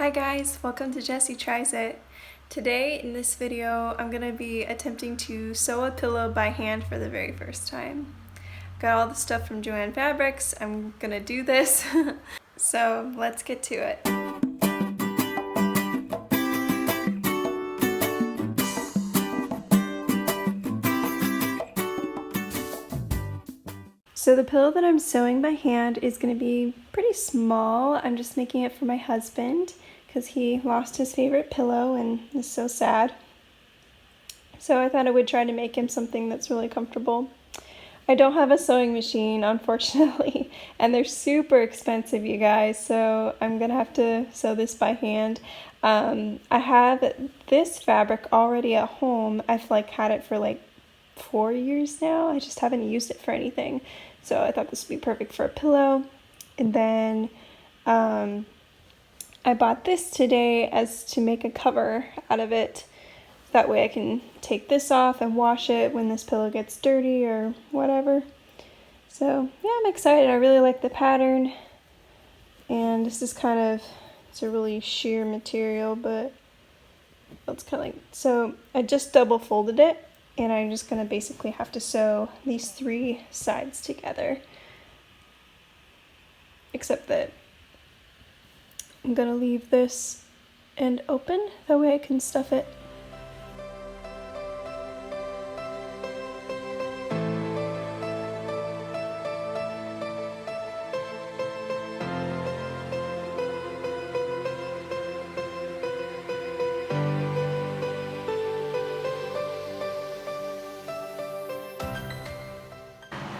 Hi guys, welcome to Jessie Tries It. Today in this video I'm going to be attempting to sew a pillow by hand for the very first time. Got all the stuff from Joann Fabrics, I'm going to do this. So let's get to it. So the pillow that I'm sewing by hand is going to be pretty small. I'm just making it for my husband because he lost his favorite pillow and is so sad. So I thought I would try to make him something that's really comfortable. I don't have a sewing machine, unfortunately, and they're super expensive, you guys, so I'm gonna have to sew this by hand. I have this fabric already at home. I've had it for 4 years now. I just haven't used it for anything. So I thought this would be perfect for a pillow. And then I bought this today as to make a cover out of it. That way I can take this off and wash it when this pillow gets dirty or whatever. So yeah, I'm excited. I really like the pattern. And this is it's a really sheer material, but it's so I just double folded it. And I'm just going to basically have to sew these 3 sides together. Except that I'm going to leave this end open, that way I can stuff it.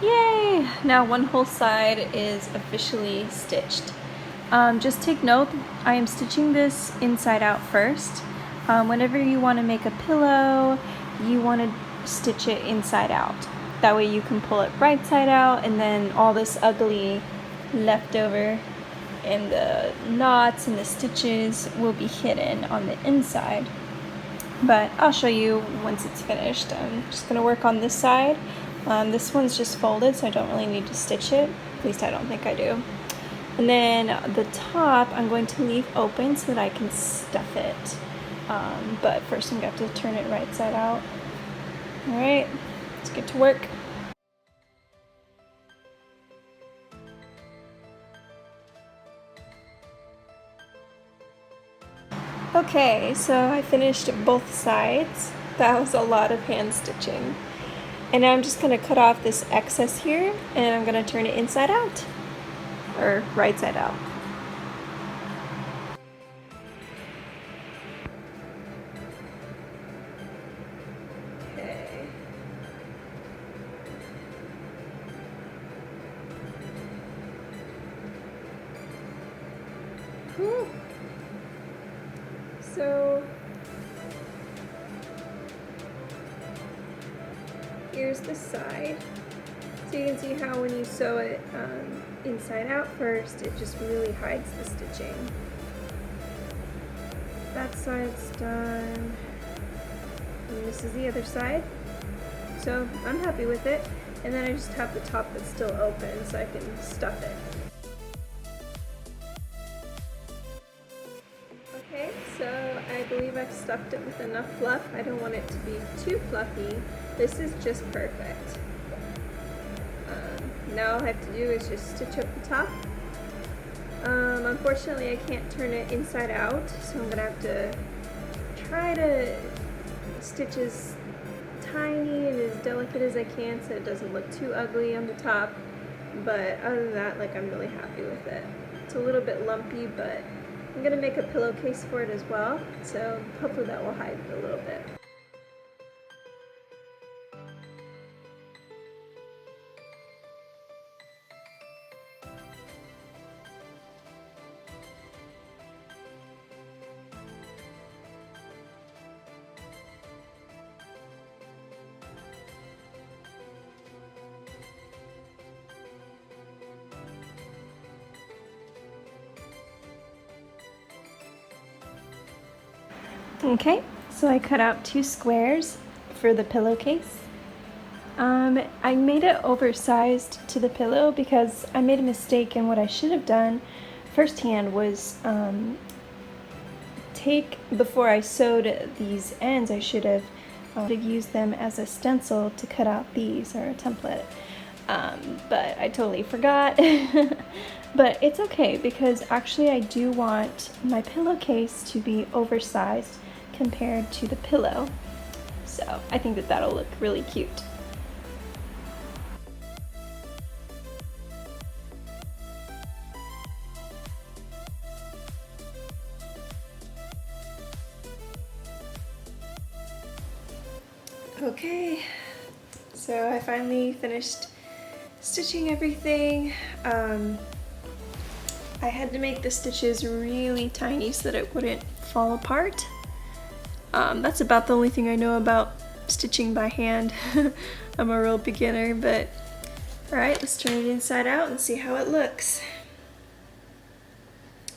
Yay! Now one whole side is officially stitched. Just take note, I am stitching this inside out first. Whenever you want to make a pillow, you want to stitch it inside out. That way you can pull it right side out, and then all this ugly leftover and the knots and the stitches will be hidden on the inside. But I'll show you once it's finished. I'm just going to work on this side. This one's just folded, so I don't really need to stitch it. At least I don't think I do. And then the top I'm going to leave open so that I can stuff it. But first I'm going to have to turn it right side out. Alright, let's get to work. Okay, so I finished both sides. That was a lot of hand stitching. And now I'm just going to cut off this excess here, and I'm going to turn it inside out, or right side out. Okay. Whew. So here's the side. So you can see how when you sew it inside out first, it just really hides the stitching. That side's done. And this is the other side. So I'm happy with it. And then I just have the top that's still open so I can stuff it. Okay, so I believe I've stuffed it with enough fluff. I don't want it to be too fluffy. This is just perfect. Now all I have to do is just stitch up the top. Unfortunately, I can't turn it inside out, so I'm going to have to try to stitch as tiny and as delicate as I can so it doesn't look too ugly on the top. But other than that, I'm really happy with it. It's a little bit lumpy, but I'm going to make a pillowcase for it as well, so hopefully that will hide it a little bit. Okay, so I cut out 2 squares for the pillowcase. I made it oversized to the pillow because I made a mistake, and what I should have done firsthand was before I sewed these ends, I should have used them as a stencil to cut out these, or a template. But I totally forgot. But it's okay, because actually I do want my pillowcase to be oversized compared to the pillow. So I think that that'll look really cute. Okay, so I finally finished stitching everything. I had to make the stitches really tiny so that it wouldn't fall apart. That's about the only thing I know about stitching by hand. I'm a real beginner, but alright, let's turn it inside out and see how it looks.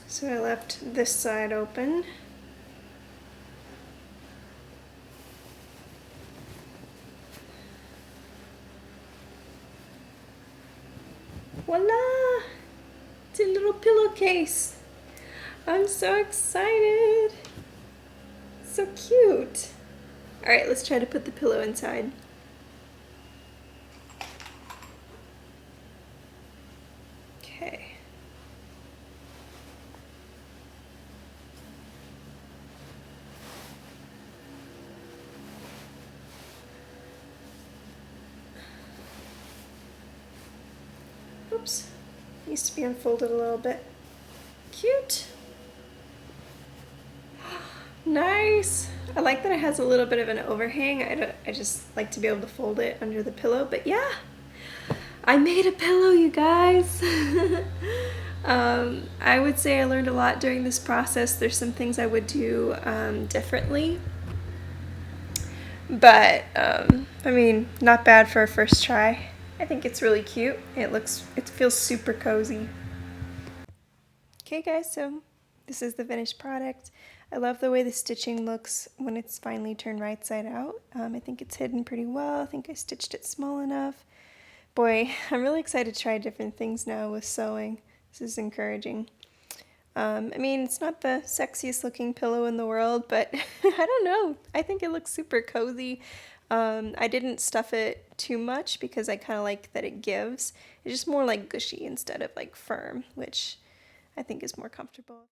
So I left this side open. Voila! It's a little pillowcase. I'm so excited. So cute. Alright, let's try to put the pillow inside. Okay. Oops. Needs to be unfolded a little bit. Cute. Nice. I like that it has a little bit of an overhang. I just like to be able to fold it under the pillow, but yeah. I made a pillow, you guys. I would say I learned a lot during this process. There's some things I would do differently. But, I mean, not bad for a first try. I think it's really cute. It feels super cozy. Okay guys, so this is the finished product. I love the way the stitching looks when it's finally turned right side out. I think it's hidden pretty well. I think I stitched it small enough. Boy, I'm really excited to try different things now with sewing. This is encouraging. I mean, it's not the sexiest looking pillow in the world, but I don't know. I think it looks super cozy. I didn't stuff it too much because I kind of like that it gives. It's just more like gushy instead of like firm, which I think is more comfortable.